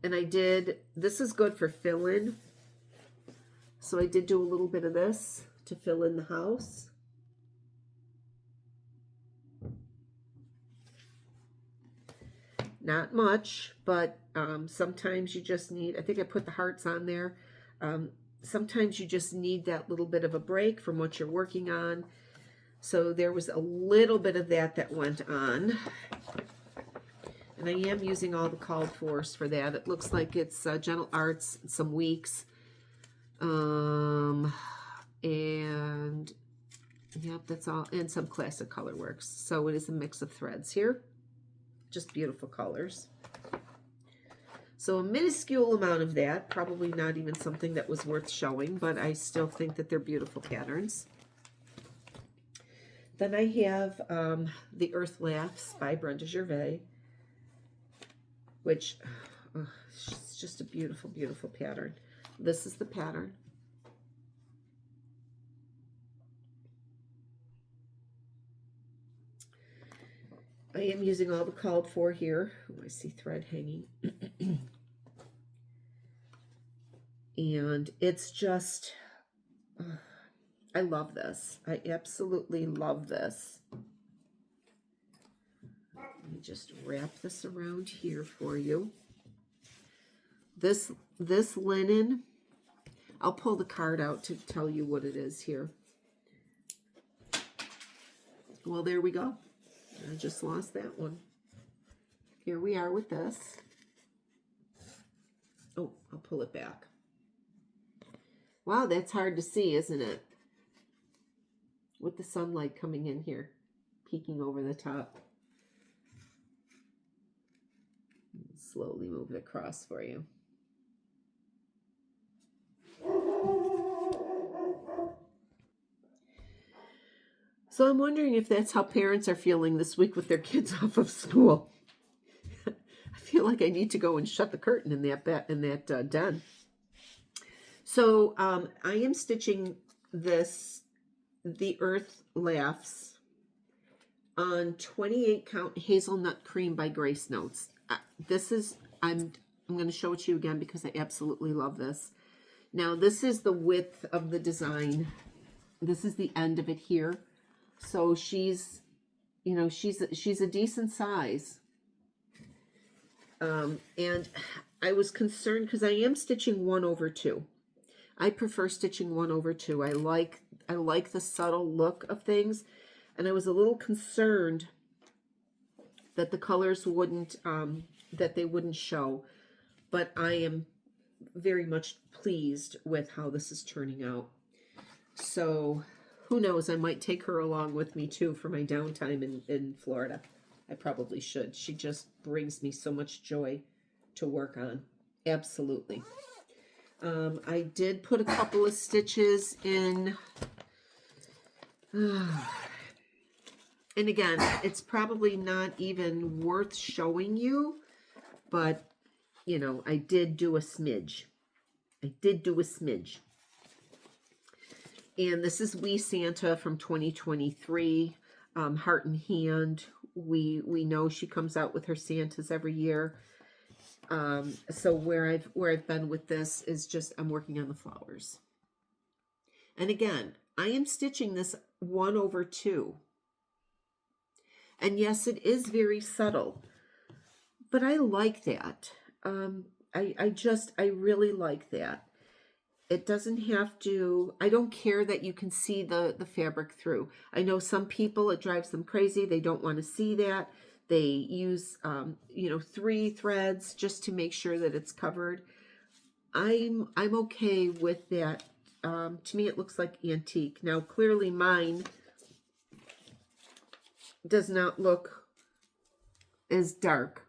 And this is good for fill-in. So I did do a little bit of this to fill in the house. Not much, but sometimes you just need, I think I put the hearts on there. sometimes you just need that little bit of a break from what you're working on. So there was a little bit of that went on. And I am using all the called fors for that. It looks like it's Gentle Arts, some weeks. And yep, that's all. And some Classic Colorworks. So it is a mix of threads here. Just beautiful colors. So a minuscule amount of that. Probably not even something that was worth showing, but I still think that they're beautiful patterns. Then I have The Earth Laughs by Brenda Gervais, which it's just a beautiful, beautiful pattern. This is the pattern. I am using all the called for here. Oh, I see thread hanging. And it's just, I love this. I absolutely love this. Let me just wrap this around here for you. This linen, I'll pull the card out to tell you what it is here. Well, there we go. I just lost that one. Here we are with this. Oh, I'll pull it back. Wow, that's hard to see, isn't it? With the sunlight coming in here, peeking over the top. Slowly move it across for you. So I'm wondering if that's how parents are feeling this week with their kids off of school. I feel like I need to go and shut the curtain in that den. So I am stitching this, The Earth Laughs, on 28 count hazelnut cream by Grace Notes. This is, I'm going to show it to you again because I absolutely love this. Now this is the width of the design. This is the end of it here. So she's, you know, she's a decent size. And I was concerned because I am stitching 1/2. I prefer stitching 1/2. I like the subtle look of things, and I was a little concerned that the colors wouldn't show, but I am very much pleased with how this is turning out. So who knows, I might take her along with me too for my downtime in Florida. I probably should. She just brings me so much joy to work on. Absolutely. I did put a couple of stitches in. And again, it's probably not even worth showing you, but, you know, I did do a smidge. And this is Wee Santa from 2023, Heart and Hand. We know she comes out with her Santas every year. So where I've been with this is just I'm working on the flowers. And again, I am stitching this 1/2. And yes, it is very subtle, but I like that. I really like that. It doesn't have to, I don't care that you can see the fabric through. I know some people, it drives them crazy. They don't want to see that. They use, 3 threads just to make sure that it's covered. I'm okay with that. To me, it looks like antique. Now, clearly mine does not look as dark.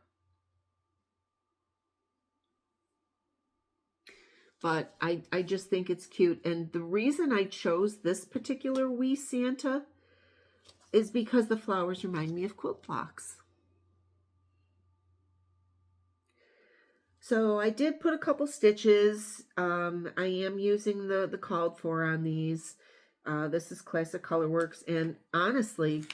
But I just think it's cute. And the reason I chose this particular Wee Santa is because the flowers remind me of quilt blocks. So I did put a couple stitches. I am using the called for on these. This is Classic Colorworks. And honestly,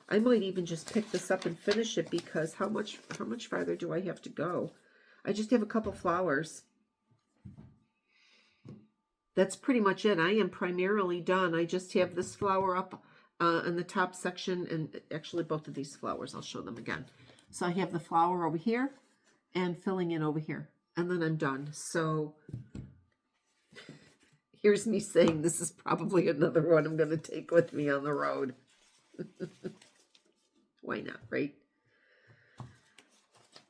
I might even just pick this up and finish it because how much farther do I have to go? I just have a couple flowers. That's pretty much it. I am primarily done. I just have this flower up in the top section, and actually both of these flowers, I'll show them again. So I have the flower over here and filling in over here, and then I'm done. So Here's me saying this is probably another one I'm going to take with me on the road. Why not, right?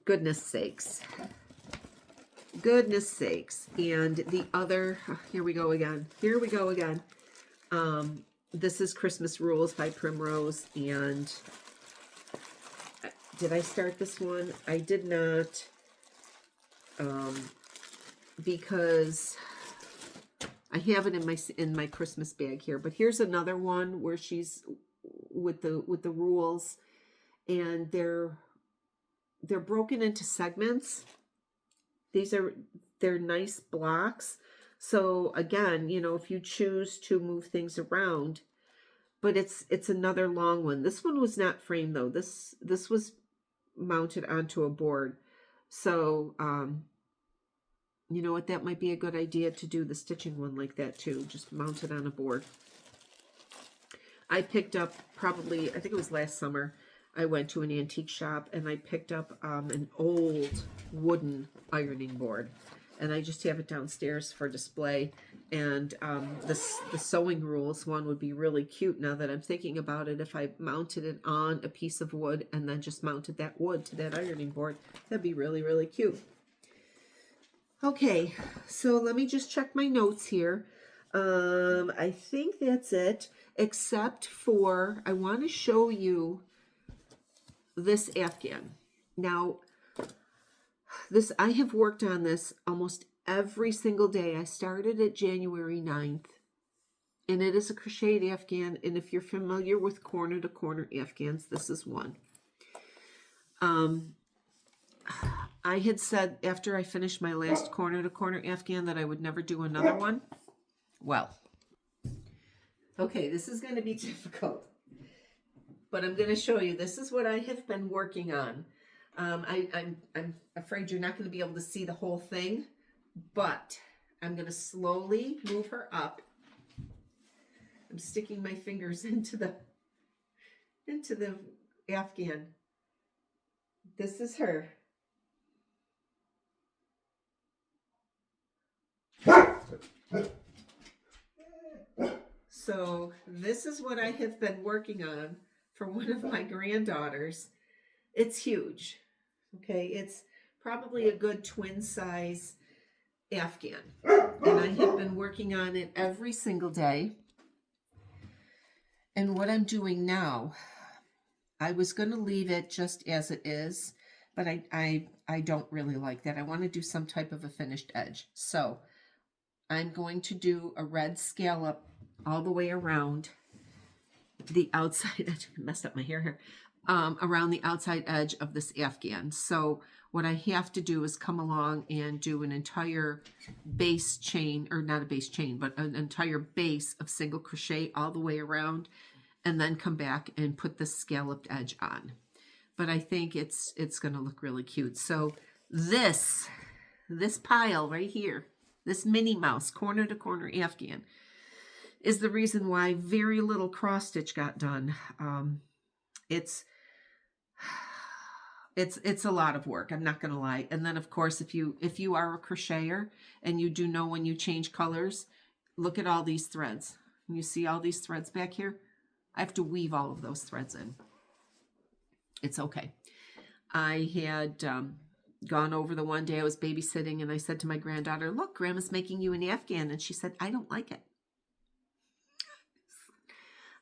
Goodness sakes. Goodness sakes. And the other, here we go again. Here we go again. This is Christmas Rules by Primrose. And did I start this one? I did not. Because I have it in my Christmas bag here. But here's another one where she's with the rules, and they're broken into segments. They're nice blocks. So again, you know, if you choose to move things around, but it's another long one. This one was not framed though. This was mounted onto a board. So you know what, that might be a good idea to do the stitching one like that too. Just mount it on a board. I picked up probably, I think it was last summer, I went to an antique shop and I picked up an old wooden ironing board. And I just have it downstairs for display. And the sewing rules one would be really cute now that I'm thinking about it. If I mounted it on a piece of wood and then just mounted that wood to that ironing board, that'd be really, really cute. Okay, so let me just check my notes here. I think that's it, except for I want to show you this afghan. Now, I have worked on this almost every single day. I started at January 9th, and it is a crocheted afghan. And if you're familiar with corner to corner afghans, this is one. I had said after I finished my last corner to corner afghan that I would never do another one. Well, okay, this is going to be difficult, but I'm going to show you. This is what I have been working on. I'm afraid you're not going to be able to see the whole thing, but I'm going to slowly move her up. I'm sticking my fingers into the afghan. This is her. So this is what I have been working on for one of my granddaughters. It's huge. Okay, it's probably a good twin size afghan. And I have been working on it every single day. And what I'm doing now, I was going to leave it just as it is, but I don't really like that. I want to do some type of a finished edge. So I'm going to do a red scallop all the way around the outside edge. I messed up my hair here. Around the outside edge of this afghan. So what I have to do is come along and do an entire base chain, or not a base chain, but an entire base of single crochet all the way around, and then come back and put the scalloped edge on. But I think it's going to look really cute. So this pile right here, this Minnie Mouse corner to corner afghan, is the reason why very little cross stitch got done. It's a lot of work, I'm not gonna lie. And then of course, if you are a crocheter and you do know when you change colors, look at all these threads. You see all these threads back here? I have to weave all of those threads in. It's okay. I had gone over the one day I was babysitting, and I said to my granddaughter, look, Grandma's making you an afghan. And she said, I don't like it.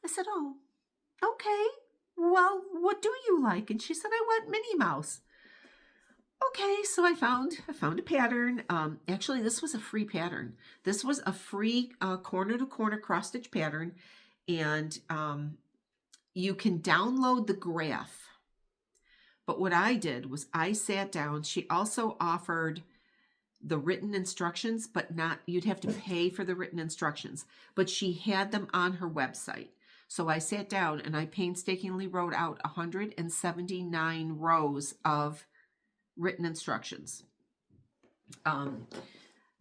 I said, oh, okay. Well, what do you like? And she said, I want Minnie Mouse. Okay, so I found a pattern. Actually, this was a free pattern. This was a free corner to corner cross stitch pattern, and you can download the graph. But what I did was I sat down. She also offered the written instructions, but not, you'd have to pay for the written instructions, but she had them on her website. So I sat down and I painstakingly wrote out 179 rows of written instructions.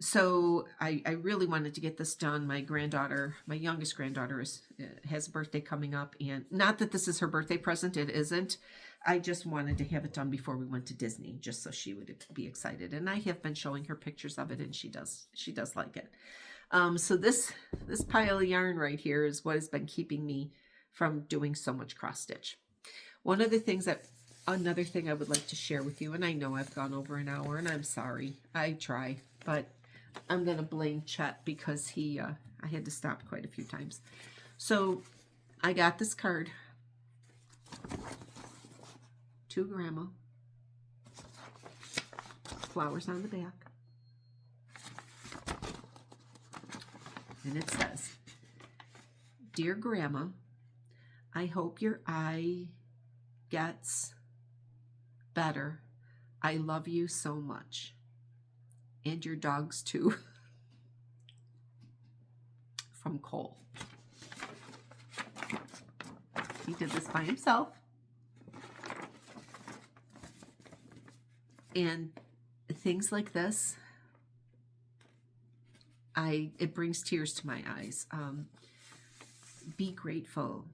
So I really wanted to get this done. My granddaughter, my youngest granddaughter, has a birthday coming up, and not that this is her birthday present, it isn't. I just wanted to have it done before we went to Disney, just so she would be excited. And I have been showing her pictures of it, and she does like it. So this pile of yarn right here is what has been keeping me from doing so much cross stitch. Another thing I would like to share with you, and I know I've gone over an hour, and I'm sorry. I try, but I'm going to blame Chet because I had to stop quite a few times. So I got this card to Grandma. Flowers on the back. And it says, "Dear Grandma, I hope your eye gets better. I love you so much. And your dogs too." From Cole. He did this by himself. And things like this, it brings tears to my eyes. Be grateful.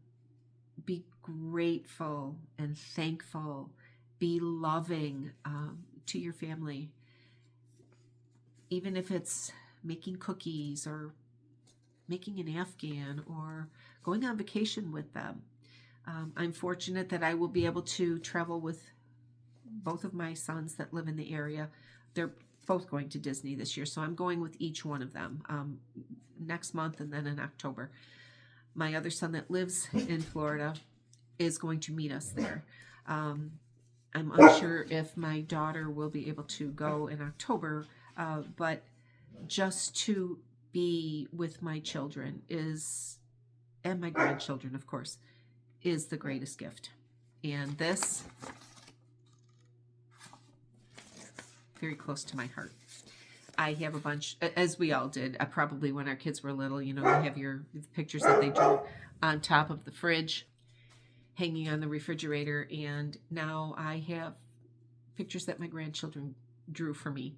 Be grateful and thankful. Be loving to your family. Even if it's making cookies or making an afghan or going on vacation with them. I'm fortunate that I will be able to travel with both of my sons that live in the area. They're both going to Disney this year, so I'm going with each one of them next month and then in October. My other son that lives in Florida is going to meet us there. I'm unsure if my daughter will be able to go in October, but just to be with my children and my grandchildren, of course, is the greatest gift. And this, very close to my heart. I have a bunch, as we all did, probably when our kids were little, you have your pictures that they drew on top of the fridge, hanging on the refrigerator, and now I have pictures that my grandchildren drew for me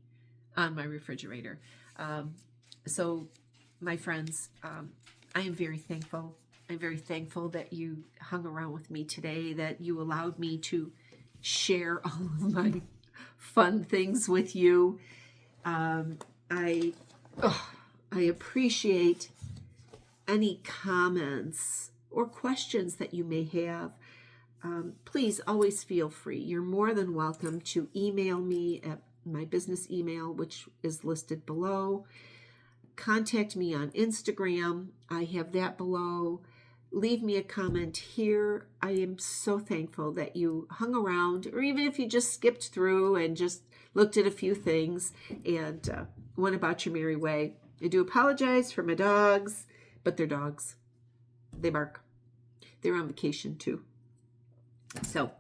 on my refrigerator. So, my friends, I am very thankful. I'm very thankful that you hung around with me today, that you allowed me to share all of my fun things with you. I appreciate any comments or questions that you may have. Please always feel free. You're more than welcome to email me at my business email, which is listed below. Contact me on Instagram. I have that below. Leave me a comment here. I am so thankful that you hung around, or even if you just skipped through and just looked at a few things and went about your merry way. I do apologize for my dogs, but they're dogs. They bark. They're on vacation too. So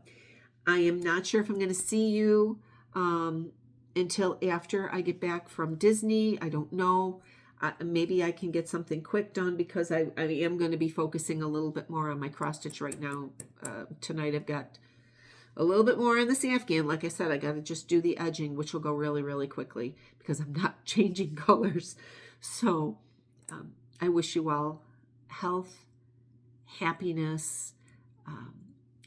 I am not sure if I'm going to see you until after I get back from Disney. I don't know. Maybe I can get something quick done because I am going to be focusing a little bit more on my cross stitch right now. Tonight I've got a little bit more on this afghan. Like I said, I got to just do the edging, which will go really, really quickly because I'm not changing colors. So I wish you all health, happiness,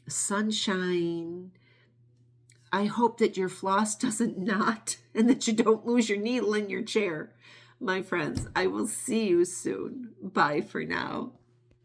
sunshine. I hope that your floss doesn't knot and that you don't lose your needle in your chair. My friends, I will see you soon. Bye for now.